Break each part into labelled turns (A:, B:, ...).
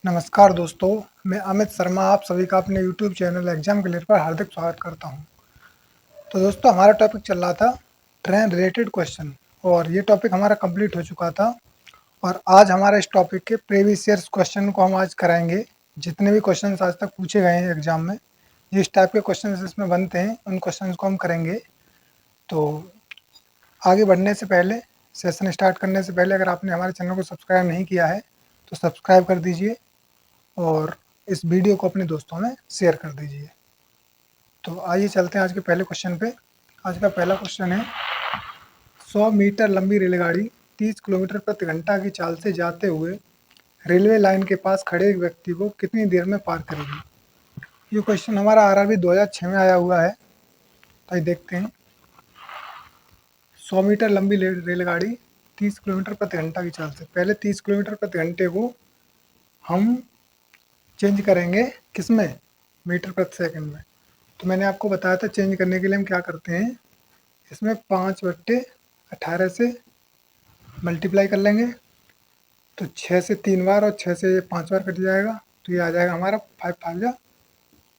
A: नमस्कार दोस्तों, मैं अमित शर्मा आप सभी का अपने YouTube चैनल एग्जाम क्लियर पर हार्दिक स्वागत करता हूं। तो दोस्तों हमारा टॉपिक चल रहा था ट्रेन रिलेटेड क्वेश्चन और ये टॉपिक हमारा कंप्लीट हो चुका था और आज हमारा इस टॉपिक के प्रीवियस ईयर्स क्वेश्चन को हम आज कराएंगे। जितने भी क्वेश्चन आज तक पूछे गए हैं एग्जाम में, जिस टाइप के क्वेश्चन इसमें बनते हैं उन क्वेश्चन को हम करेंगे। तो आगे बढ़ने से पहले, सेशन स्टार्ट करने से पहले, अगर आपने हमारे चैनल को सब्सक्राइब नहीं किया है तो सब्सक्राइब कर दीजिए और इस वीडियो को अपने दोस्तों में शेयर कर दीजिए। तो आइए चलते हैं आज के पहले क्वेश्चन पे। आज का पहला क्वेश्चन है, 100 मीटर लंबी रेलगाड़ी 30 किलोमीटर प्रति घंटा की चाल से जाते हुए रेलवे लाइन के पास खड़े एक व्यक्ति को कितनी देर में पार करेगी। ये क्वेश्चन हमारा आरआरबी 2006 में आया हुआ है। तो आइए देखते हैं। 100 मीटर लंबी रेलगाड़ी 30 किलोमीटर प्रति घंटा की चाल से, पहले 30 किलोमीटर प्रति घंटे को हम चेंज करेंगे किसमें, मीटर प्रति सेकंड में। तो मैंने आपको बताया था चेंज करने के लिए हम क्या करते हैं, इसमें 5/18 से मल्टीप्लाई कर लेंगे तो 6 से 3 बार और 6 से 5 बार कट जाएगा। तो ये आ जाएगा हमारा 5 5 जा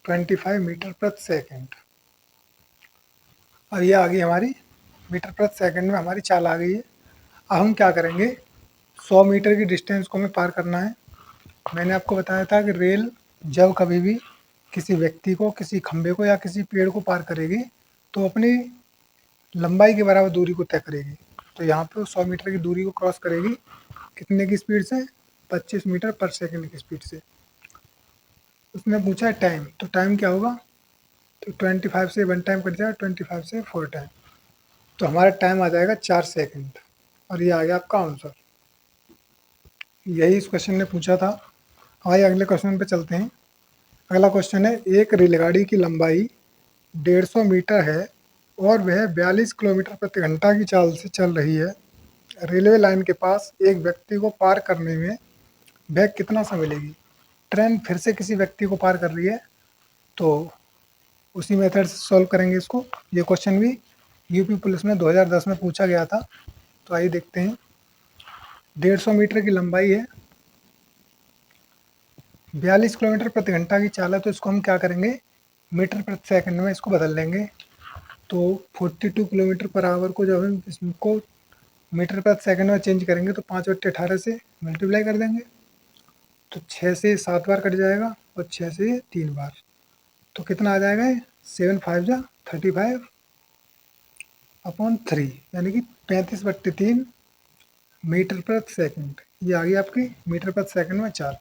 A: 25 मीटर प्रति सेकंड। और ये आ गई हमारी मीटर प्रति सेकंड में हमारी चाल आ गई है। अब हम क्या करेंगे, 100 मीटर की डिस्टेंस को हमें पार करना है। मैंने आपको बताया था कि रेल जब कभी भी किसी व्यक्ति को, किसी खंभे को या किसी पेड़ को पार करेगी तो अपनी लंबाई के बराबर दूरी को तय करेगी। तो यहाँ पे 100 मीटर की दूरी को क्रॉस करेगी कितने की स्पीड से, 25 मीटर पर सेकंड की स्पीड से। उसने पूछा है टाइम, तो टाइम क्या होगा, तो 25 से 1 टाइम कट जाएगा, 25 से 4 टाइम, तो हमारा टाइम आ जाएगा 4 सेकंड। और ये आ गया आपका आंसर। यही इस क्वेश्चन ने पूछा था। आइए अगले क्वेश्चन पे चलते हैं। अगला क्वेश्चन है, एक रेलगाड़ी की लंबाई 150 मीटर है और वह 42 किलोमीटर प्रति घंटा की चाल से चल रही है। रेलवे लाइन के पास एक व्यक्ति को पार करने में वह कितना समय लेगी। ट्रेन फिर से किसी व्यक्ति को पार कर रही है, तो उसी मेथड से सॉल्व करेंगे इसको। ये क्वेश्चन भी यूपी पुलिस में 2010 में पूछा गया था। तो आइए देखते हैं। 150 मीटर की लंबाई है, 42 किलोमीटर प्रति घंटा की चाल है, तो इसको हम क्या करेंगे, मीटर प्रति सेकंड में इसको बदल लेंगे। तो 42 किलोमीटर पर आवर को जब हम इसको मीटर प्रति सेकंड में चेंज करेंगे तो 5/18 से मल्टीप्लाई कर देंगे तो 6 से 7 बार कट जाएगा और 6 से 3 बार, तो कितना आ जाएगा, 7 5 जा 35/3, यानी कि 35/3 मीटर प्रति सेकंड। ये आ गई आपकी मीटर प्रति सेकंड में चाल।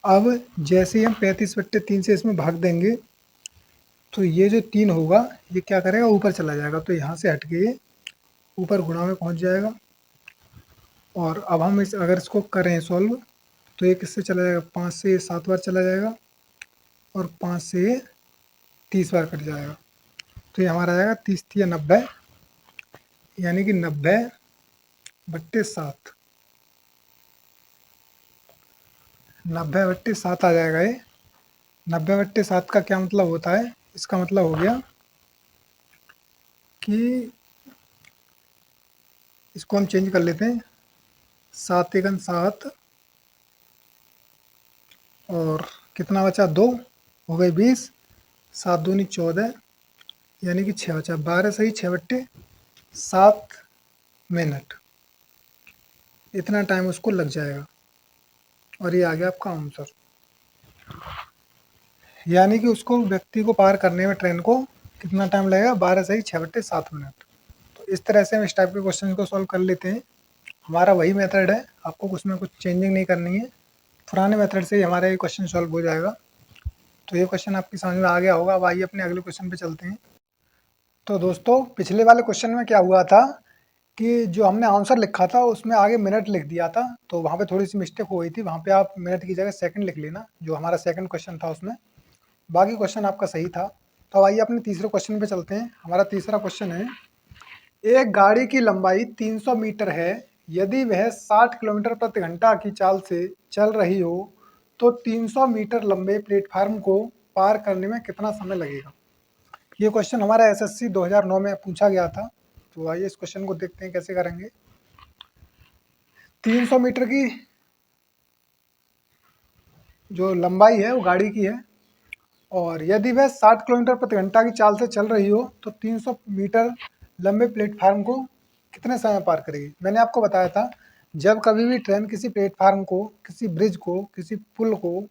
A: अब जैसे ही हम 35/3 से इसमें भाग देंगे तो ये जो 3 होगा ये क्या करेगा, ऊपर चला जाएगा, तो यहाँ से हट के ये ऊपर गुणा में पहुँच जाएगा। और अब हम अगर इसको करें सॉल्व तो ये किससे चला जाएगा, 5 से 7 बार चला जाएगा और 5 से 30 बार कट जाएगा। तो ये हमारा आ जाएगा 30 या 90, यानी कि 90/7, 90/7 आ जाएगा ये। 90/7 का क्या मतलब होता है, इसका मतलब हो गया कि इसको हम चेंज कर लेते हैं, 7 एकन 7 और कितना बचा, 2 हो गए 20, 7 दूनी 14, यानी कि 6 बचा, 12 सही 6/7 मिनट, इतना टाइम उसको लग जाएगा। और ये आ गया आपका आंसर, यानी कि उसको व्यक्ति को पार करने में ट्रेन को कितना टाइम लगेगा, 12 सही 6/7 मिनट। तो इस तरह से हम इस टाइप के क्वेश्चन को सॉल्व कर लेते हैं। हमारा वही मेथड है, आपको कुछ में कुछ चेंजिंग नहीं करनी है, पुराने मेथड से ही हमारा ये क्वेश्चन सॉल्व हो जाएगा। तो ये क्वेश्चन आपकी समझ में आ गया होगा। अब आइए अपने अगले क्वेश्चन पे चलते हैं। तो दोस्तों पिछले वाले क्वेश्चन में क्या हुआ था कि जो हमने आंसर लिखा था उसमें आगे मिनट लिख दिया था, तो वहाँ पे थोड़ी सी मिस्टेक हो गई थी। वहाँ पे आप मिनट की जगह सेकंड लिख लेना, जो हमारा सेकंड क्वेश्चन था उसमें। बाकी क्वेश्चन आपका सही था। तो आइए अपने तीसरे क्वेश्चन पे चलते हैं। हमारा तीसरा क्वेश्चन है, एक गाड़ी की लंबाई 300 मीटर है, यदि वह 60 किलोमीटर प्रति घंटा की चाल से चल रही हो तो 300 मीटर लंबे प्लेटफार्म को पार करने में कितना समय लगेगा। ये क्वेश्चन हमारा एसएससी 2009 में पूछा गया था। तो आइए इस क्वेश्चन को देखते हैं कैसे करेंगे। 300 मीटर की जो लंबाई है वो गाड़ी की है, और यदि वह 60 किलोमीटर प्रति घंटा की चाल से चल रही हो तो 300 मीटर लंबे प्लेटफार्म को कितने समय में पार करेगी। मैंने आपको बताया था, जब कभी भी ट्रेन किसी प्लेटफार्म को, किसी ब्रिज को, किसी पुल को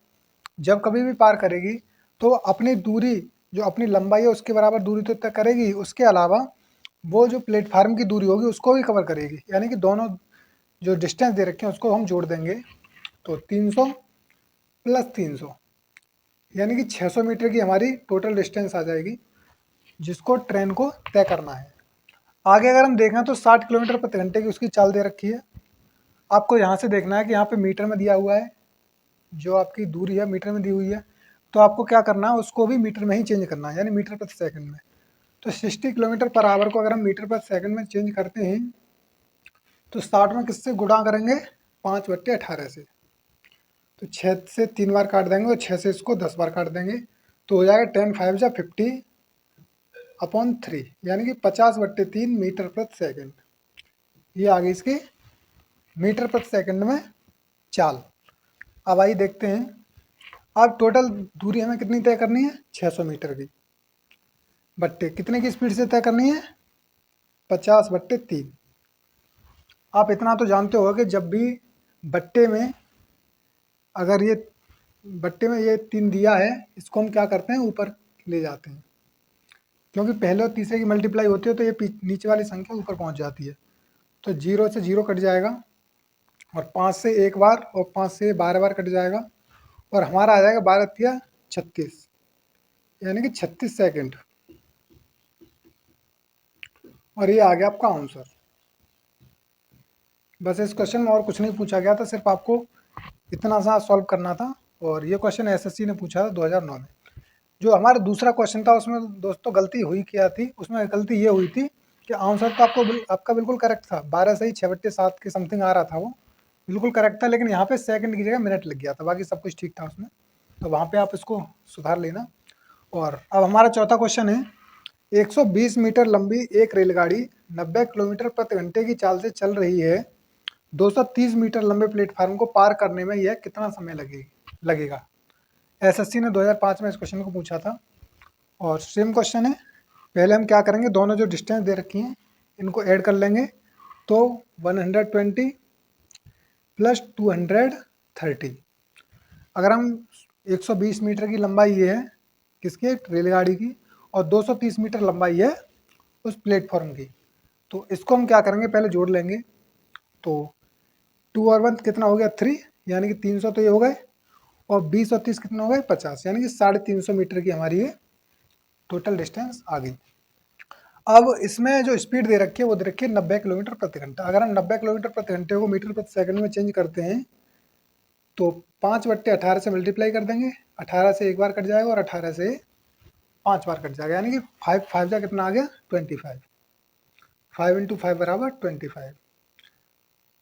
A: जब कभी भी पार करेगी तो अपनी दूरी, जो अपनी लंबाई है उसके बराबर दूरी तो तय करेगी, उसके अलावा वो जो प्लेटफार्म की दूरी होगी उसको भी कवर करेगी। यानी कि दोनों जो डिस्टेंस दे रखे हैं उसको हम जोड़ देंगे, तो 300 प्लस 300 यानी कि 600 मीटर की हमारी टोटल डिस्टेंस आ जाएगी, जिसको ट्रेन को तय करना है। आगे अगर हम देखें तो 60 किलोमीटर प्रति घंटे की उसकी चाल दे रखी है। आपको यहाँ से देखना है कि यहाँ पे मीटर में दिया हुआ है, जो आपकी दूरी है मीटर में दी हुई है, तो आपको क्या करना है, उसको भी मीटर में ही चेंज करना है, यानी मीटर प्रति सेकंड में। तो 60 किलोमीटर पर आवर को अगर हम मीटर प्रति सेकंड में चेंज करते हैं तो 60 में किससे गुणा करेंगे, 5/18 से। तो 6 से 3 बार काट देंगे और 6 से इसको 10 बार काट देंगे, तो हो जाएगा 10×5=50/3, यानी कि 50/3 मीटर प्रति सेकंड। ये आ गई इसकी मीटर प्रति सेकंड में चाल। अब आइए देखते हैं, अब टोटल दूरी हमें कितनी तय करनी है, 600 मीटर की, बट्टे कितने की स्पीड से तय करनी है, 50/3। आप इतना तो जानते हो कि जब भी बट्टे में, अगर ये बट्टे में ये 3 दिया है, इसको हम क्या करते हैं, ऊपर ले जाते हैं, क्योंकि पहले और तीसरे की मल्टीप्लाई होती है तो ये नीचे वाली संख्या ऊपर पहुंच जाती है। तो 0 से 0 कट जाएगा, और 5 से 1 बार, और 5 से 12 बार कट जाएगा, और हमारा आ जाएगा 12×36, यानी कि 36 सेकंड। और ये आ गया आपका आंसर। बस इस क्वेश्चन में और कुछ नहीं पूछा गया था, सिर्फ आपको इतना सा सॉल्व करना था, और ये क्वेश्चन एसएससी ने पूछा था 2009 में। जो हमारा दूसरा क्वेश्चन था उसमें दोस्तों गलती हुई क्या थी, उसमें गलती ये हुई थी कि आंसर तो आपका बिल्कुल करेक्ट था, 12 सही 6/7 के समथिंग आ रहा था, वो बिल्कुल करेक्ट था, लेकिन यहाँ पे सेकंड की जगह मिनट लग गया था, बाकी सब कुछ ठीक था उसमें, तो वहाँ पे आप इसको सुधार लेना। और अब हमारा चौथा क्वेश्चन है, 120 मीटर लंबी एक रेलगाड़ी 90 किलोमीटर प्रति घंटे की चाल से चल रही है, 230 मीटर लंबे प्लेटफार्म को पार करने में यह कितना समय लगेगा। एसएससी ने 2005 में इस क्वेश्चन को पूछा था, और सेम क्वेश्चन है। पहले हम क्या करेंगे, दोनों जो डिस्टेंस दे रखी हैं इनको ऐड कर लेंगे, तो 120 प्लस 230। अगर हम 120 मीटर की लंबाई ये है किसकी, रेलगाड़ी की, और 230 मीटर लंबाई है उस प्लेटफॉर्म की, तो इसको हम क्या करेंगे, पहले जोड़ लेंगे। तो 2 और 1 कितना हो गया, 3, यानी कि 300 तो ये हो गए, और 20 और 30 कितना हो गए, 50, यानी कि 350 मीटर की हमारी ये टोटल डिस्टेंस आ गई। अब इसमें जो स्पीड दे रखी है वो दे रखी है 90 किलोमीटर प्रति घंटा। अगर हम 90 किलोमीटर प्रति घंटे को मीटर प्रति सेकंड में चेंज करते हैं तो 5/18 से मल्टीप्लाई कर देंगे, 18 से 1 बार कट जाएगा और 18 से 5 बार कट जाएगा, यानी कि 5 जा कितना आ गया, 25। 5 × 5 = 25,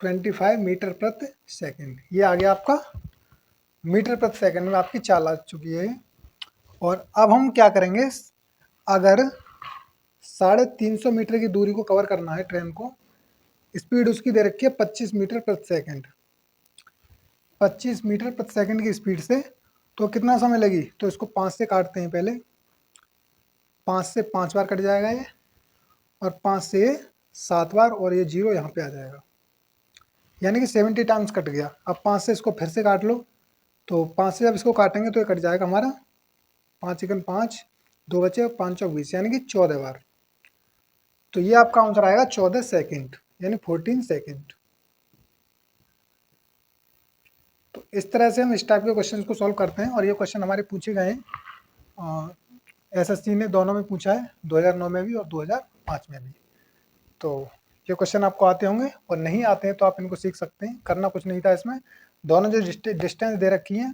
A: 25 मीटर प्रति सेकंड। ये आ गया आपका मीटर प्रति सेकंड में आपकी चाल आ चुकी है। और अब हम क्या करेंगे, अगर 350 मीटर की दूरी को कवर करना है ट्रेन को, स्पीड उसकी दे रखी है 25 मीटर प्रति सेकंड, 25 मीटर प्रति सेकंड की स्पीड से, तो कितना समय लगी, तो इसको 5 से काटते हैं पहले, 5 से 5 बार कट जाएगा ये, और 5 से 7 बार, और ये 0 यहाँ पे आ जाएगा, यानी कि 70 टाइम्स कट गया। अब 5 से इसको फिर से काट लो, तो 5 से जब इसको काटेंगे तो ये कट जाएगा हमारा 5×5, 2 बचे, 5×4 = 20, यानी कि 14 बार। तो ये आपका आंसर आएगा 14 सेकंड, यानी 14 सेकंड। तो इस तरह से हम इस टाइप के क्वेश्चन को सॉल्व करते हैं, और ये क्वेश्चन हमारे पूछे गए हैं, एसएससी ने दोनों में पूछा है, 2009 में भी और 2005 में भी। तो ये क्वेश्चन आपको आते होंगे, और नहीं आते हैं तो आप इनको सीख सकते हैं, करना कुछ नहीं था इसमें। दोनों जो डिस्टेंस दे रखी है,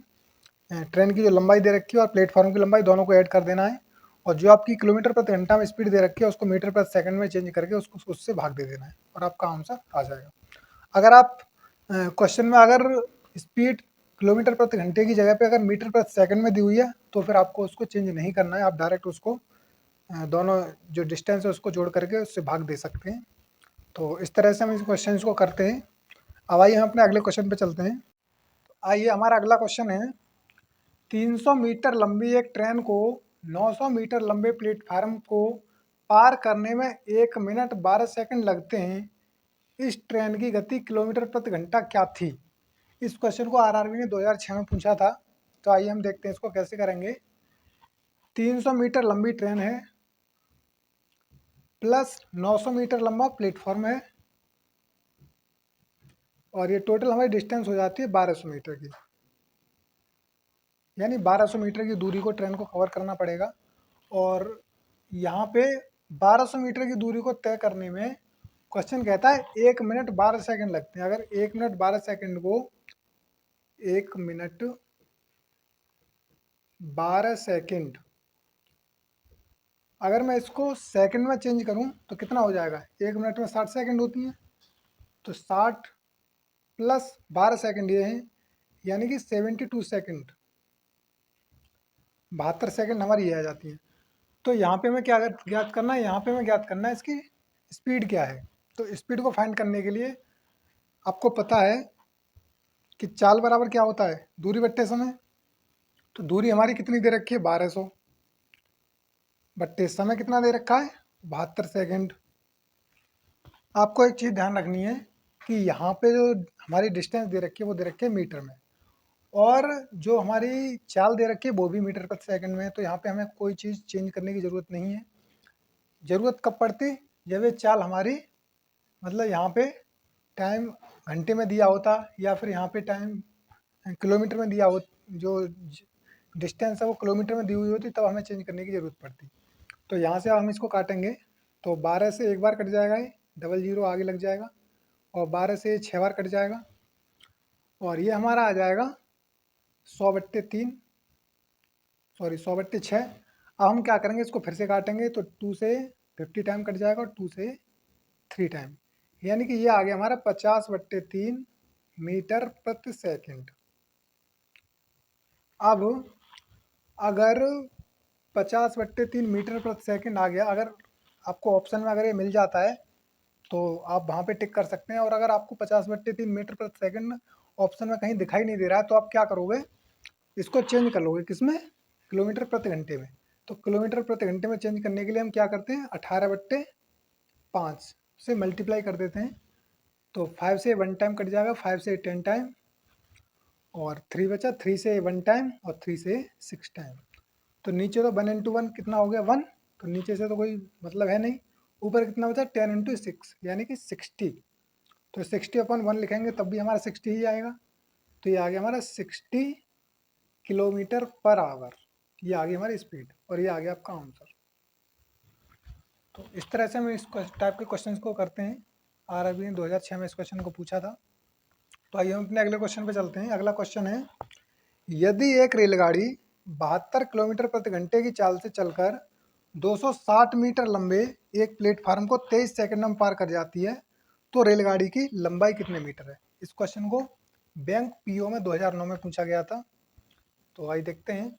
A: ट्रेन की जो लंबाई दे रखी है और प्लेटफॉर्म की लंबाई, दोनों को ऐड कर देना है, और जो आपकी किलोमीटर प्रति घंटा में स्पीड दे रखी है उसको मीटर प्रति सेकंड में चेंज करके उसको उससे भाग दे देना है, और आपका आंसर आ जाएगा। अगर आप क्वेश्चन में अगर स्पीड किलोमीटर प्रति घंटे की जगह पे अगर मीटर प्रति सेकंड में दी हुई है तो फिर आपको उसको चेंज नहीं करना है, आप डायरेक्ट उसको दोनों जो डिस्टेंस है उसको जोड़ करके उससे भाग दे सकते हैं। तो इस तरह से हम इस क्वेश्चन को करते हैं। अब आइए हम अपने अगले क्वेश्चन पे चलते हैं। तो आइए हमारा अगला क्वेश्चन है, 300 मीटर लंबी एक ट्रेन को 900 मीटर लंबे प्लेटफार्म को पार करने में 1 मिनट 12 सेकंड लगते हैं। इस ट्रेन की गति किलोमीटर प्रति घंटा क्या थी? इस क्वेश्चन को आरआरबी ने 2006 में पूछा था। तो आइए हम देखते हैं इसको कैसे करेंगे। 300 मीटर लंबी ट्रेन है प्लस 900 मीटर लंबा प्लेटफॉर्म है और ये टोटल हमारी डिस्टेंस हो जाती है 1200 मीटर की। यानी 1200 मीटर की दूरी को ट्रेन को कवर करना पड़ेगा और यहाँ पे 1200 मीटर की दूरी को तय करने में क्वेश्चन कहता है 1 मिनट 12 सेकंड लगते हैं। अगर 1 मिनट 12 सेकंड को 1 मिनट 12 सेकंड अगर मैं इसको सेकंड में चेंज करूं तो कितना हो जाएगा? 1 मिनट में 60 सेकंड होती हैं, तो 60 प्लस 12 सेकंड ये हैं, यानी कि 72 सेकंड, 72 सेकंड हमारी ये आ जाती हैं। तो यहाँ पे हमें क्या ज्ञात करना है? यहाँ पे हमें ज्ञात करना है इसकी स्पीड क्या है। तो स्पीड को फाइंड करने के लिए आपको पता है कि चाल बराबर क्या होता है? दूरी बट्टे समय। तो दूरी हमारी कितनी दे रखी है? 1200 बट्टे समय कितना दे रखा है? 72 सेकंड। आपको एक चीज़ ध्यान रखनी है कि यहाँ पे जो हमारी डिस्टेंस दे रखी है वो दे रखी है मीटर में, और जो हमारी चाल दे रखी है वो भी मीटर प्रति सेकंड में है। तो यहाँ पे हमें कोई चीज़ चेंज करने की ज़रूरत नहीं है। ज़रूरत कब पड़ती? जब ये चाल हमारी मतलब यहाँ पे टाइम घंटे में दिया होता या फिर यहाँ पे टाइम किलोमीटर में दिया हो, जो डिस्टेंस है वो किलोमीटर में दी हुई होती, तब हमें चेंज करने की ज़रूरत पड़ती। तो यहाँ से हम इसको काटेंगे तो 12 से एक बार कट जाएगा, ये डबल जीरो आगे लग जाएगा, और 12 से 6 बार कट जाएगा, और ये हमारा आ जाएगा 100/3, सॉरी 100/6। अब हम क्या करेंगे? इसको फिर से काटेंगे तो 2 से 50 टाइम कट जाएगा और 2 से 3 टाइम, यानी कि ये आ गया हमारा 50/3 मीटर प्रति सेकंड। अब अगर 50/3 मीटर प्रति सेकंड आ गया, अगर आपको ऑप्शन में अगर ये मिल जाता है तो आप वहाँ पे टिक कर सकते हैं, और अगर आपको 50/3 मीटर प्रति सेकंड ऑप्शन में कहीं दिखाई नहीं दे रहा है तो आप क्या करोगे? इसको चेंज कर लोगे किसमें? किलोमीटर प्रति घंटे में। तो किलोमीटर प्रति घंटे में चेंज करने के लिए हम क्या करते हैं? 18/5 से मल्टीप्लाई कर देते हैं, तो 5 से 1 टाइम कट जाएगा, 5 से 10 टाइम, और 3 बचा, 3 से 1 टाइम और 3 से 6 टाइम। तो नीचे तो 1 × 1 कितना हो गया? 1, तो नीचे से तो कोई मतलब है नहीं। ऊपर कितना बचा? 10 × 6 यानी कि 60। तो 60/1 लिखेंगे तब भी हमारा 60 ही आएगा। तो ये आ गया हमारा 60 किलोमीटर पर आवर। ये आ गई हमारी स्पीड और ये आ गया आपका आंसर। तो इस तरह से हम इस टाइप के क्वेश्चंस को करते हैं। आरआरबी ने 2006 में इस क्वेश्चन को पूछा था। तो आइए हम अपने अगले क्वेश्चन पे चलते हैं। अगला क्वेश्चन है, यदि एक रेलगाड़ी 72 किलोमीटर प्रति घंटे की चाल से चलकर 260 मीटर लंबे एक प्लेटफार्म को 23 सेकंड में पार कर जाती है तो रेलगाड़ी की लंबाई कितने मीटर है? इस क्वेश्चन को बैंक पीओ में 2009 में पूछा गया था। तो आइए देखते हैं।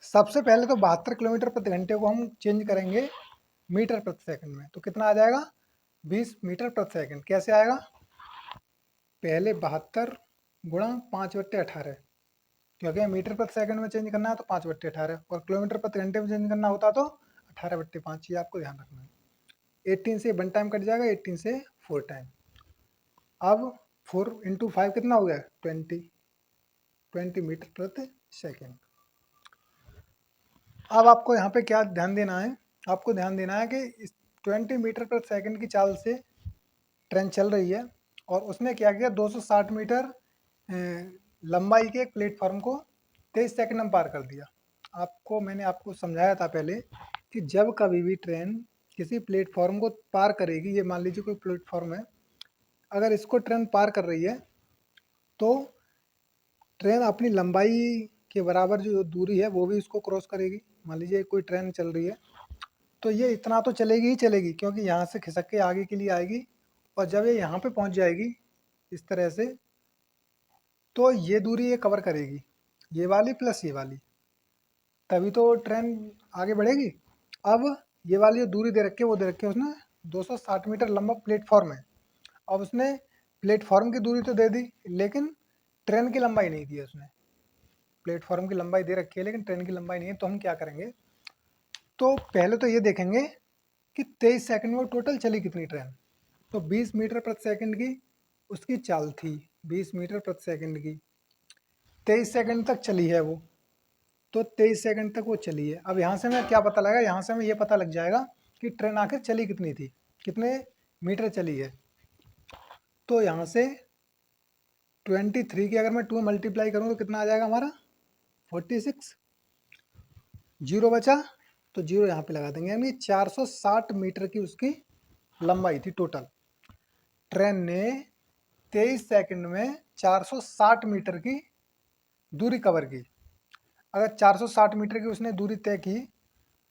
A: सबसे पहले तो 72 किलोमीटर प्रति घंटे को हम चेंज करेंगे मीटर प्रति सेकंड में, तो कितना आ जाएगा? 20 मीटर प्रति सेकंड। कैसे आएगा? पहले 72 गुणा 5/18, क्योंकि मीटर प्रति सेकंड में चेंज करना है तो 5/18, और किलोमीटर प्रति घंटे में चेंज करना होता तो 18/5। ये आपको ध्यान रखना है। 18 से 1 टाइम कट जाएगा, 18 से 4 टाइम। अब 4 × 5 कितना हो गया? 20 मीटर प्रति सेकंड। अब आपको यहाँ पे क्या ध्यान देना है? आपको ध्यान देना है कि इस 20 मीटर प्रति सेकंड की चाल से ट्रेन चल रही है और उसने क्या किया? 260 मीटर लंबाई के एक प्लेटफॉर्म को 23 सेकंड में पार कर दिया। मैंने आपको समझाया था पहले कि जब कभी भी ट्रेन किसी प्लेटफॉर्म को पार करेगी, ये मान लीजिए कोई प्लेटफॉर्म है, अगर इसको ट्रेन पार कर रही है तो ट्रेन अपनी लंबाई के बराबर जो दूरी है वो भी इसको क्रॉस करेगी। मान लीजिए कोई ट्रेन चल रही है तो ये इतना तो चलेगी ही चलेगी, क्योंकि यहाँ से खिसक के आगे के लिए आएगी, और जब ये यहाँ पे पहुँच जाएगी इस तरह से, तो ये दूरी ये कवर करेगी, ये वाली प्लस ये वाली, तभी तो ट्रेन आगे बढ़ेगी। अब ये वाली जो दूरी दे रखी है वो दे रखी है उसने 260 मीटर लंबा प्लेटफॉर्म है। अब उसने प्लेटफॉर्म की दूरी तो दे दी, लेकिन ट्रेन की लंबाई नहीं दी है उसने। प्लेटफॉर्म की लंबाई दे रखी है लेकिन ट्रेन की लंबाई नहीं है, तो हम क्या करेंगे, तो पहले तो ये देखेंगे कि 23 सेकंड में टोटल चली कितनी ट्रेन। तो 20 मीटर प्रति सेकंड की उसकी चाल थी, 20 मीटर प्रति सेकंड की 23 सेकंड तक चली है वो, तो 23 सेकंड तक वो चली है। अब यहाँ से मैं क्या पता लगा, यहाँ से हमें ये पता लग जाएगा कि ट्रेन आखिर चली कितनी थी, कितने मीटर चली है। तो यहाँ से 23 की अगर मैं 2 मल्टीप्लाई करूँ तो कितना आ जाएगा हमारा 46, जीरो बचा तो जीरो यहाँ पे लगा देंगे, यानी 460 मीटर की उसकी लंबाई थी टोटल। ट्रेन ने 23 सेकंड में 460 मीटर की दूरी कवर की। अगर 460 मीटर की उसने दूरी तय की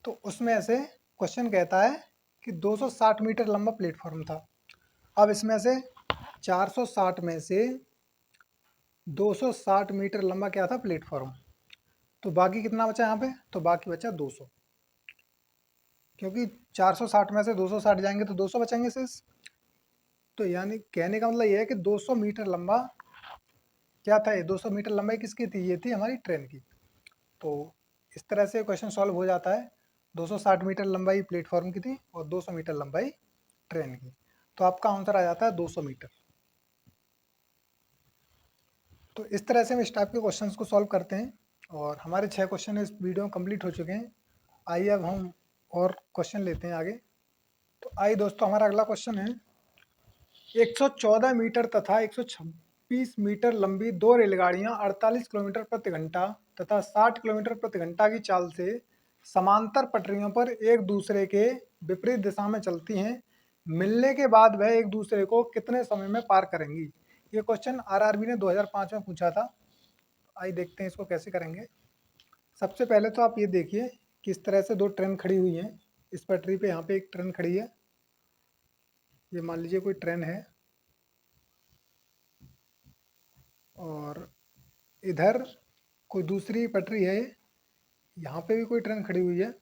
A: तो उसमें से क्वेश्चन कहता है कि 260 मीटर लंबा प्लेटफॉर्म था। अब इसमें से 460 में से 260 मीटर लंबा क्या था प्लेटफॉर्म, तो बाकी कितना बचा यहाँ पे, तो बाकी बचा 200, क्योंकि 460 में से 260 जाएंगे तो 200 बचेंगे शेष। तो यानी कहने का मतलब ये है कि 200 मीटर लंबा क्या था, ये 200 मीटर लंबाई किसकी थी, ये थी हमारी ट्रेन की। तो इस तरह से क्वेश्चन सॉल्व हो जाता है। 260 मीटर लंबाई प्लेटफॉर्म की थी और 200 मीटर लंबाई ट्रेन की, तो आपका आंसर आ जाता है 200 मीटर। तो इस तरह से हम इस टाइप के क्वेश्चंस को सॉल्व करते हैं और हमारे 6 क्वेश्चन इस वीडियो में कंप्लीट हो चुके हैं। आइए अब हम और क्वेश्चन लेते हैं आगे। तो आइए दोस्तों, हमारा अगला क्वेश्चन है 114 मीटर तथा 126 मीटर लंबी दो रेलगाड़ियां 48 किलोमीटर प्रति घंटा तथा 60 किलोमीटर प्रति घंटा की चाल से समांतर पटरियों पर एक दूसरे के विपरीत दिशा में चलती हैं। मिलने के बाद वह एक दूसरे को कितने समय में पार करेंगी। ये क्वेश्चन आरआरबी ने 2005 में पूछा था। आइए देखते हैं इसको कैसे करेंगे। सबसे पहले तो आप ये देखिए किस तरह से दो ट्रेन खड़ी हुई हैं। इस पटरी पे यहाँ पे एक ट्रेन खड़ी है, ये मान लीजिए कोई ट्रेन है, और इधर कोई दूसरी पटरी है, यहाँ पे भी कोई ट्रेन खड़ी हुई है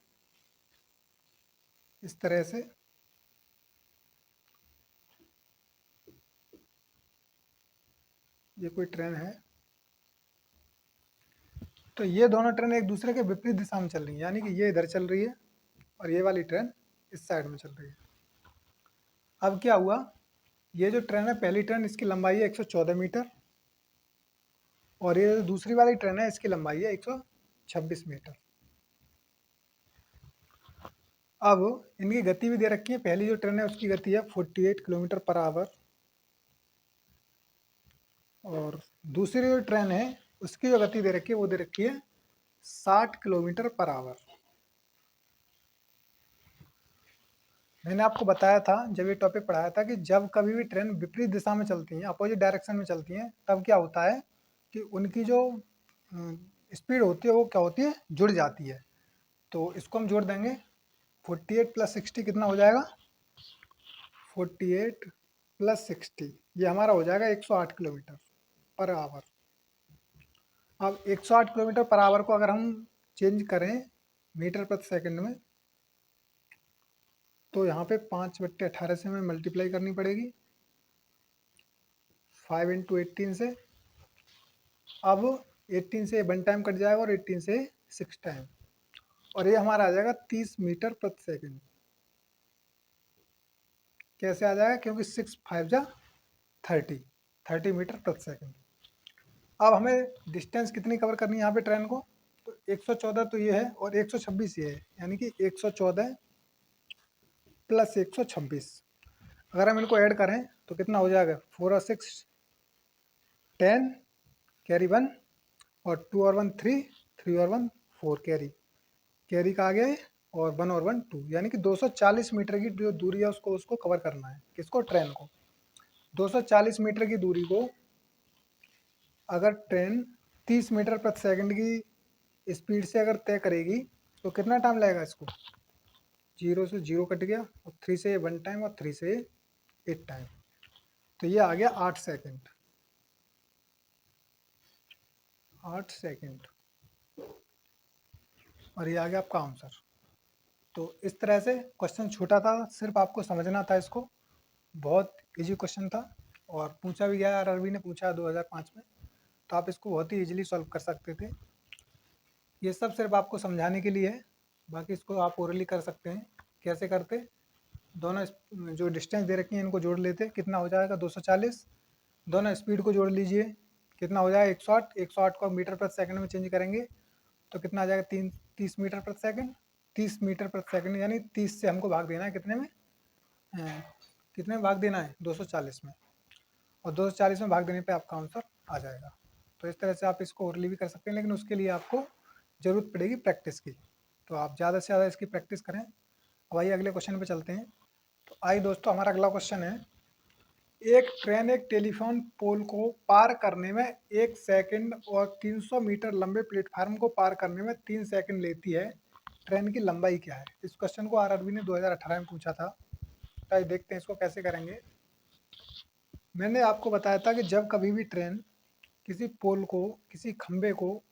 A: इस तरह से। ये कोई ट्रेन है, तो ये दोनों ट्रेन एक दूसरे के विपरीत दिशा में चल रही है, यानी कि ये इधर चल रही है और ये वाली ट्रेन इस साइड में चल रही है। अब क्या हुआ, ये जो ट्रेन है पहली ट्रेन इसकी लंबाई है 114 मीटर और ये दूसरी वाली ट्रेन है इसकी लंबाई है 126 मीटर। अब इनकी गति भी दे रखी है। पहली जो ट्रेन है उसकी गति है 48 किलोमीटर पर आवर और दूसरी जो ट्रेन है उसकी जो गति दे रखी है वो दे रखी है 60 किलोमीटर पर आवर। मैंने आपको बताया था जब ये टॉपिक पढ़ाया था कि जब कभी भी ट्रेन विपरीत दिशा में चलती हैं, अपोजिट डायरेक्शन में चलती हैं, तब क्या होता है कि उनकी जो स्पीड होती है वो क्या होती है, जुड़ जाती है। तो इसको हम जोड़ देंगे, 48 प्लस 60 कितना हो जाएगा, 48 प्लस 60 ये हमारा हो जाएगा 108 किलोमीटर पर आवर। अब 108 किलोमीटर पर आवर को अगर हम चेंज करें मीटर प्रति सेकंड में, तो यहाँ पे 5/18 से हमें मल्टीप्लाई करनी पड़ेगी 5 इंटू 18 से। अब 18 से 1 टाइम कट जाएगा और 18 से 6 टाइम, और ये हमारा आ जाएगा 30 मीटर प्रति सेकंड। कैसे आ जाएगा, क्योंकि 6 5 जा 30 मीटर प्रति सेकंड। अब हमें डिस्टेंस कितनी कवर करनी है यहाँ पे ट्रेन को, तो 114 तो ये है और 126 ये है, यानी कि 114 प्लस 126। अगर हम इनको ऐड करें तो कितना हो जाएगा, 4 और 6 10 कैरी 1 और 2 और 1 3 3 और 1 4 कैरी का आ गया है, और 1 और 1 2, यानी कि 240 मीटर की जो दूरी है उसको कवर करना है। किसको, ट्रेन को। 240 मीटर की दूरी को अगर ट्रेन 30 मीटर प्रति सेकंड की स्पीड से अगर तय करेगी तो कितना टाइम लगेगा इसको, 0 से 0 कट गया और 3 से 1 टाइम और 3 से 8 टाइम, तो ये आ गया 8 सेकंड। 8 सेकंड और ये आ गया आपका आंसर। तो इस तरह से क्वेश्चन छोटा था, सिर्फ आपको समझना था इसको। बहुत इजी क्वेश्चन था और पूछा भी गया, आरआरबी ने पूछा 2005 में, तो आप इसको बहुत ही इजीली सॉल्व कर सकते थे। ये सब सिर्फ आपको समझाने के लिए है, बाकी इसको आप ओरली कर सकते हैं। कैसे करते, दोनों जो डिस्टेंस दे रखी है इनको जोड़ लेते, कितना हो जाएगा 240। दोनों स्पीड को जोड़ लीजिए, कितना हो जाएगा 108। 108 को मीटर प्रति सेकंड में चेंज करेंगे तो कितना आ जाएगा 30 मीटर प्रति सेकंड। 30 मीटर प्रति सेकंड यानी 30 से हमको भाग देना है कितने में, कितने में भाग देना है 240 में, और 240 में भाग देने पे आपका आंसर आ जाएगा। तो इस तरह से आप इसको ओरली भी कर सकते हैं, लेकिन उसके लिए आपको ज़रूरत पड़ेगी प्रैक्टिस की। तो आप ज़्यादा से ज़्यादा इसकी प्रैक्टिस करें। अब आइए अगले क्वेश्चन पे चलते हैं। तो आइए दोस्तों, हमारा अगला क्वेश्चन है, एक ट्रेन एक टेलीफोन पोल को पार करने में 1 सेकंड और 300 मीटर लंबे प्लेटफार्म को पार करने में 3 सेकंड लेती है। ट्रेन की लंबाई क्या है? इस क्वेश्चन को आरआरबी ने 2018 में पूछा था। तो आइए देखते हैं इसको कैसे करेंगे। मैंने आपको बताया था कि जब कभी भी ट्रेन किसी पोल को, किसी खंबे को,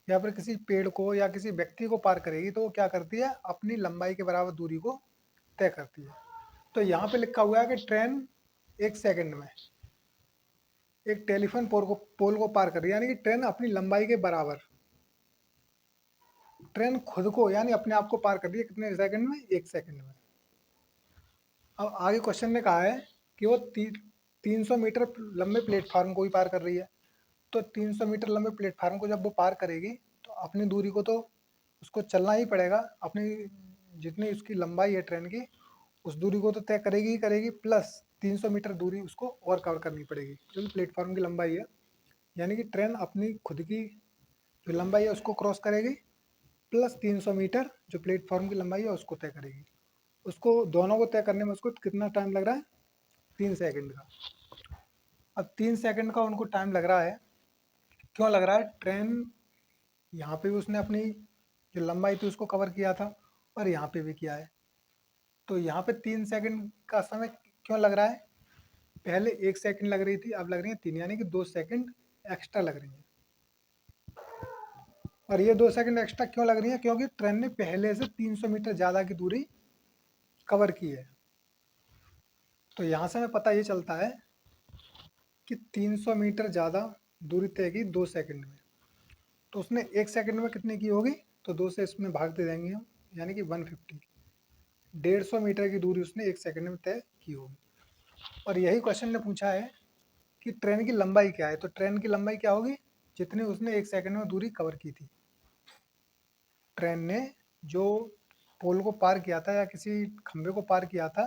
A: या फिर किसी पेड़ को या किसी व्यक्ति को पार करेगी तो वो क्या करती है, अपनी लंबाई के बराबर दूरी को तय करती है। तो यहाँ पे लिखा हुआ है कि ट्रेन 1 सेकंड में एक टेलीफोन पोल को पार कर रही है, यानी कि ट्रेन अपनी लंबाई के बराबर, ट्रेन खुद को यानी अपने आप को पार कर रही है कितने सेकंड में, 1 सेकंड में। अब आगे क्वेश्चन ने कहा है कि वो 300 मीटर लंबे प्लेटफार्म को भी पार कर रही है। तो 300 मीटर लंबे प्लेटफार्म को जब वो पार करेगी तो अपनी दूरी को तो उसको चलना ही पड़ेगा, अपनी जितनी उसकी लंबाई है ट्रेन की उस दूरी को तो तय करेगी ही करेगी, प्लस 300 मीटर दूरी उसको और कवर करनी पड़ेगी क्योंकि प्लेटफार्म की लंबाई है। यानी कि ट्रेन अपनी खुद की जो लंबाई है उसको क्रॉस करेगी, प्लस 300 मीटर जो प्लेटफॉर्म की लंबाई है उसको तय करेगी। उसको दोनों को तय करने में उसको कितना टाइम लग रहा है, 3 सेकंड का। अब 3 सेकंड का उनको टाइम लग रहा है, क्यों लग रहा है, ट्रेन यहाँ पे भी उसने अपनी जो लंबाई थी उसको कवर किया था और यहाँ पे भी किया है। तो यहाँ पे 3 सेकंड का समय क्यों लग रहा है, पहले 1 सेकंड लग रही थी, अब लग रही है 3, यानी कि 2 सेकंड एक्स्ट्रा लग रही है। और ये 2 सेकंड एक्स्ट्रा क्यों लग रही है, क्योंकि ट्रेन ने पहले से 300 मीटर ज़्यादा की दूरी कवर की है। तो यहाँ से हमें पता ये चलता है कि 300 मीटर ज़्यादा दूरी तय की 2 सेकंड में। तो उसने 1 सेकंड में कितनी की होगी, तो 2 से इसमें भाग दे देंगे हम, यानी कि 150, 150 मीटर की दूरी उसने 1 सेकंड में तय की होगी। और यही क्वेश्चन ने पूछा है कि ट्रेन की लंबाई क्या है। तो ट्रेन की लंबाई क्या होगी, जितनी उसने 1 सेकंड में दूरी कवर की थी। ट्रेन ने जो पोल को पार किया था या किसी खंबे को पार किया था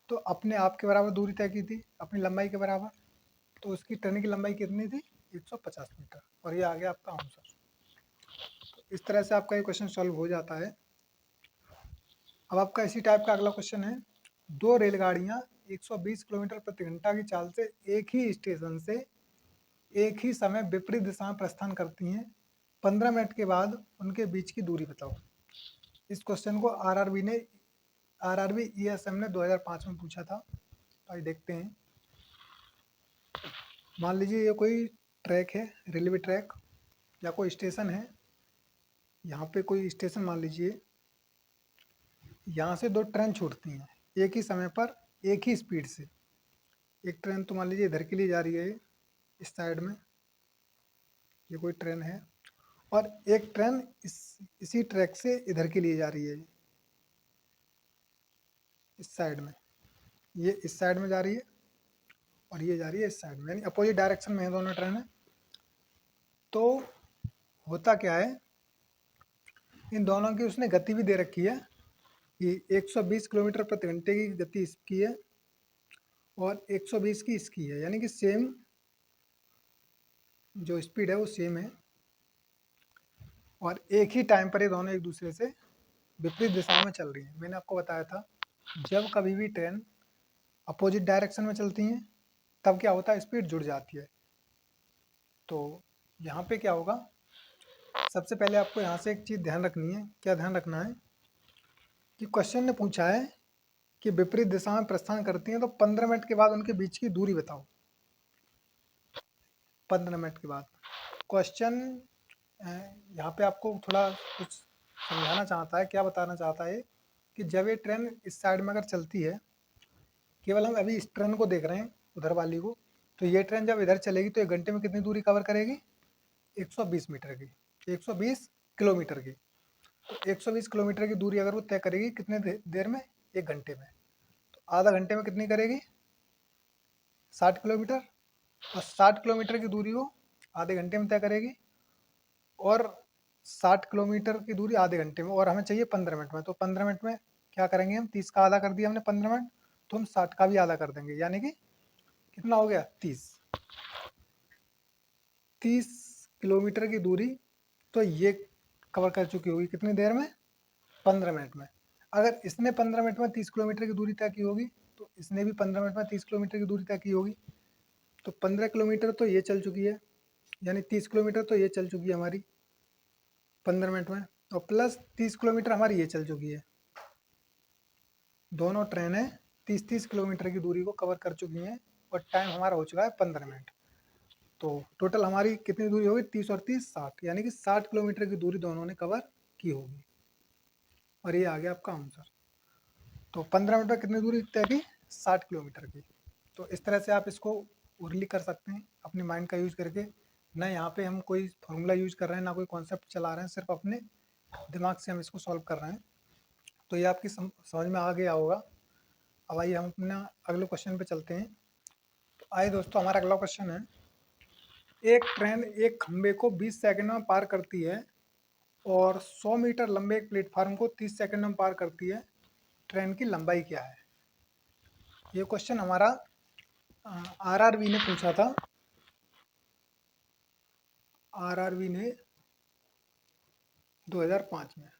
A: तो अपने आप के बराबर दूरी तय की थी, अपनी लंबाई के बराबर। तो उसकी ट्रेन की लंबाई कितनी थी, 150 मीटर, और ये आ गया आपका आंसर। तो इस तरह से आपका ये क्वेश्चन सॉल्व हो जाता है। अब आपका इसी टाइप का अगला क्वेश्चन है, दो रेलगाड़ियाँ 120 किलोमीटर प्रति घंटा की चाल से एक ही स्टेशन से एक ही समय विपरीत दिशा में प्रस्थान करती हैं, 15 मिनट के बाद उनके बीच की दूरी बताओ। इस क्वेश्चन को आरआरबी ईएसएम ने 2005 में पूछा था। तो आइए देखते हैं। मान लीजिए ये कोई ट्रैक है, रेलवे ट्रैक या कोई स्टेशन है। यहाँ पे कोई स्टेशन मान लीजिए, यहाँ से दो ट्रेन छूटती हैं एक ही समय पर, एक ही स्पीड से। एक ट्रेन तो मान लीजिए इधर के लिए जा रही है, इस साइड में ये कोई ट्रेन है, और एक ट्रेन इसी ट्रैक से इधर के लिए जा रही है, इस साइड में। ये इस साइड में जा रही है और ये जा रही है इस साइड में, यानी अपोजिट डायरेक्शन में है दोनों ट्रेनें। तो होता क्या है, इन दोनों की उसने गति भी दे रखी है कि 120 किलोमीटर प्रति घंटे की गति इसकी है और 120 की इसकी है, यानी कि सेम जो स्पीड है वो सेम है। और एक ही टाइम पर ये दोनों एक दूसरे से विपरीत दिशा में चल रही हैं। मैंने आपको बताया था जब कभी भी ट्रेन अपोजिट डायरेक्शन में चलती हैं तब क्या होता है, स्पीड जुड़ जाती है। तो यहाँ पे क्या होगा, सबसे पहले आपको यहाँ से एक चीज़ ध्यान रखनी है। क्या ध्यान रखना है कि क्वेश्चन ने पूछा है कि विपरीत दिशा में प्रस्थान करती हैं तो 15 मिनट के बाद उनके बीच की दूरी बताओ। 15 मिनट के बाद क्वेश्चन यहाँ पे आपको थोड़ा कुछ समझाना चाहता है। क्या बताना चाहता है कि जब ये ट्रेन इस साइड में अगर चलती है, केवल हम अभी इस ट्रेन को देख रहे हैं उधर वाली को, तो ये ट्रेन जब इधर चलेगी तो 1 घंटे में कितनी दूरी कवर करेगी, 120 मीटर की। 120 किलोमीटर की। तो 120 किलोमीटर की दूरी अगर वो तय करेगी कितने देर में? 1 घंटे में। तो आधा घंटे में कितनी करेगी? 60 किलोमीटर। और 60 किलोमीटर की दूरी वो आधे घंटे में तय करेगी, और 60 किलोमीटर की दूरी आधे घंटे में, और हमें चाहिए 15 मिनट में। तो 15 मिनट में क्या करेंगे हम? 30 का आधा कर दिया हमने 15 मिनट, तो हम 60 का भी आधा कर देंगे, यानी कि कितना हो गया? 30। 30 किलोमीटर की दूरी तो ये कवर कर चुकी होगी कितनी देर में? 15 मिनट में। अगर इसने 15 मिनट में 30 किलोमीटर की दूरी तय की होगी, तो इसने भी 15 मिनट में 30 किलोमीटर की दूरी तय की होगी। तो 15 किलोमीटर तो ये चल चुकी है, यानी 30 किलोमीटर तो ये चल चुकी है हमारी 15 मिनट में, और प्लस 30 किलोमीटर हमारी ये चल चुकी है। दोनों ट्रेनें 30-30 किलोमीटर की दूरी को कवर कर चुकी हैं, और टाइम हमारा हो चुका है 15 मिनट। तो टोटल हमारी कितनी दूरी होगी? 30 और 30 60, यानी कि 60 किलोमीटर की दूरी दोनों ने कवर की होगी, और ये आ गया आपका आंसर। तो 15 मिनट में कितनी दूरी तय की? 60 किलोमीटर की। तो इस तरह से आप इसको ओरली कर सकते हैं अपने माइंड का यूज करके। ना यहाँ पे हम कोई फॉर्मूला यूज कर रहे हैं, ना कोई कॉन्सेप्ट चला रहे हैं, सिर्फ अपने दिमाग से हम इसको सॉल्व कर रहे हैं। तो ये आपकी समझ में आ गया होगा। अब आइए हम अपना अगले क्वेश्चन पे चलते हैं। तो आइए दोस्तों, हमारा अगला क्वेश्चन है, एक ट्रेन एक खंबे को 20 सेकंड में पार करती है और 100 मीटर लंबे एक प्लेटफार्म को 30 सेकंड में पार करती है, ट्रेन की लंबाई क्या है? ये क्वेश्चन हमारा आरआरबी ने पूछा था। आरआरबी ने 2005 में।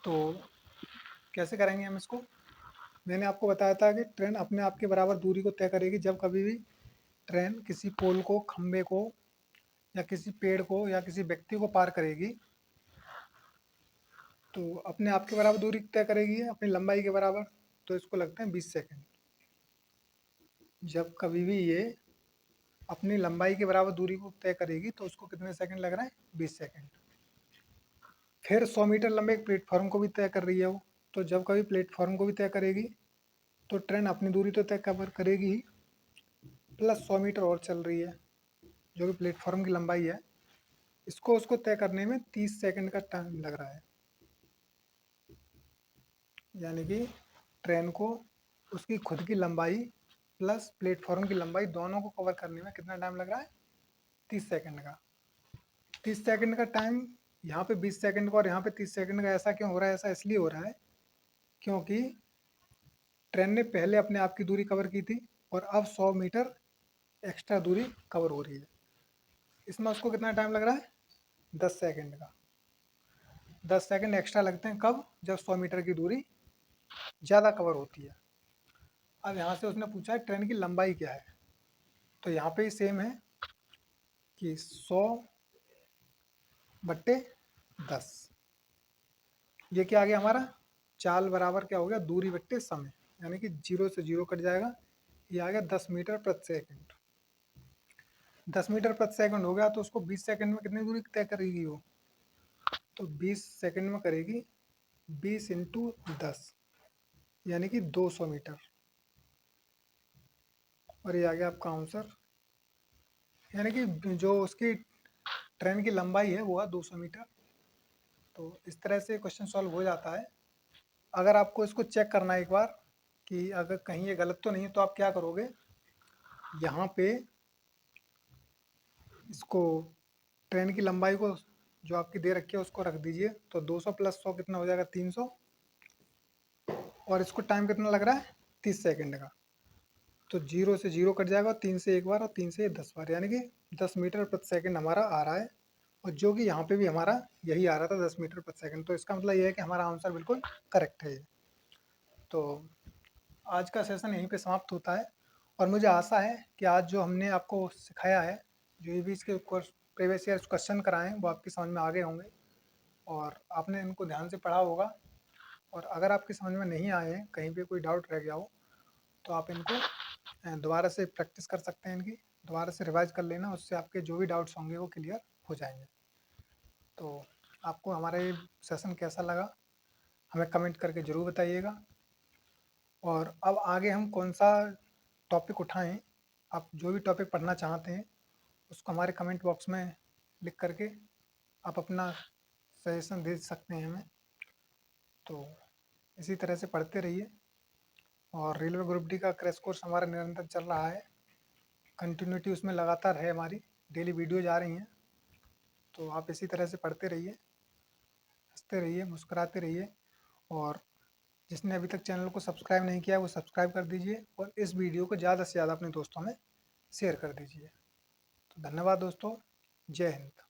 A: तो कैसे करेंगे हम इसको? मैंने आपको बताया था कि ट्रेन अपने आप के बराबर दूरी को तय करेगी जब कभी भी ट्रेन किसी पोल को, खंबे को, या किसी पेड़ को, या किसी व्यक्ति को पार करेगी, तो अपने आप के बराबर दूरी तय करेगी, अपनी लंबाई के बराबर। तो इसको लगते हैं 20 सेकंड। जब कभी भी ये अपनी लंबाई के बराबर दूरी को तय करेगी, तो उसको कितने सेकंड लग रहा है? 20 सेकंड। फिर 100 मीटर लंबे एक प्लेटफॉर्म को भी तय कर रही है वो। तो जब कभी प्लेटफॉर्म को भी तय करेगी, तो ट्रेन अपनी दूरी तो तय कवर करेगी ही, प्लस 100 मीटर और चल रही है, जो कि प्लेटफॉर्म की लंबाई है। इसको उसको तय करने में 30 सेकंड का टाइम लग रहा है, यानी कि ट्रेन को उसकी खुद की लंबाई प्लस प्लेटफॉर्म की लंबाई दोनों को कवर करने में कितना टाइम लग रहा है? 30 सेकंड का। 30 सेकंड का टाइम यहाँ पे 20 सेकंड का और यहाँ पे 30 सेकंड का ऐसा क्यों हो रहा है? ऐसा इसलिए हो रहा है क्योंकि ट्रेन ने पहले अपने आप की दूरी कवर की थी, और अब 100 मीटर एक्स्ट्रा दूरी कवर हो रही है। इसमें उसको कितना टाइम लग रहा है? 10 सेकंड का। 10 सेकंड एक्स्ट्रा लगते हैं कब? जब 100 मीटर की दूरी ज़्यादा कवर होती है। अब यहाँ से उसने पूछा है ट्रेन की लंबाई क्या है, तो यहाँ पे ही सेम है कि 100/10। ये क्या आ गया हमारा? चाल बराबर क्या हो गया? दूरी बट्टे समय, यानी कि 0 से 0 कट जाएगा। ये आ गया 10 मीटर प्रति सेकंड। 10 मीटर प्रति सेकंड हो गया, तो उसको 20 सेकंड में कितनी दूरी तय करेगी वो? तो 20 सेकंड में करेगी 20 इंटू 10, यानी कि 200 मीटर। और ये आ गया आपका आंसर, यानी कि जो उसकी ट्रेन की लंबाई है वो है 200 मीटर। तो इस तरह से क्वेश्चन सॉल्व हो जाता है। अगर आपको इसको चेक करना है एक बार कि अगर कहीं ये गलत तो नहीं है, तो आप क्या करोगे? यहाँ पे इसको, ट्रेन की लंबाई को जो आपकी दे रखी है उसको रख दीजिए। तो 200 प्लस 100 कितना हो जाएगा? 300। और इसको टाइम कितना लग रहा है? 30 सेकंड का। तो 0 से 0 कट जाएगा, और 3 से एक बार, और 3 से 10 बार, यानी कि 10 मीटर प्रति सेकंड हमारा आ रहा है। और जो कि यहाँ पे भी हमारा यही आ रहा था, 10 मीटर प्रति सेकंड। तो इसका मतलब ये है कि हमारा आंसर बिल्कुल करेक्ट है ये। तो आज का सेशन यहीं पे समाप्त होता है, और मुझे आशा है कि आज जो हमने आपको सिखाया है, जो ये भी इसके प्रीवियस ईयर क्वेश्चन कराए हैं, वो आपकी समझ में आ गए होंगे, और आपने इनको ध्यान से पढ़ा होगा। और अगर आपकी समझ में नहीं आए हैं, कहीं पे कोई डाउट रह गया हो, तो आप इनको दोबारा से प्रैक्टिस कर सकते हैं, इनकी दोबारा से रिवाइज कर लेना। उससे आपके जो भी डाउट्स होंगे वो क्लियर हो जाएंगे। तो आपको हमारा ये सेशन कैसा लगा, हमें कमेंट करके ज़रूर बताइएगा। और अब आगे हम कौन सा टॉपिक उठाएं, आप जो भी टॉपिक पढ़ना चाहते हैं उसको हमारे कमेंट बॉक्स में लिख करके आप अपना सजेशन दे सकते हैं हमें। तो इसी तरह से पढ़ते रहिए। और रेलवे ग्रुप डी का क्रैश कोर्स हमारा निरंतर चल रहा है, कंटिन्यूटी उसमें लगातार है, हमारी डेली वीडियोज आ रही हैं। तो आप इसी तरह से पढ़ते रहिए, हंसते रहिए, मुस्कुराते रहिए। और जिसने अभी तक चैनल को सब्सक्राइब नहीं किया है वो सब्सक्राइब कर दीजिए और इस वीडियो को ज़्यादा से ज़्यादा अपने दोस्तों में शेयर कर दीजिए। तो धन्यवाद दोस्तों, जय हिंद।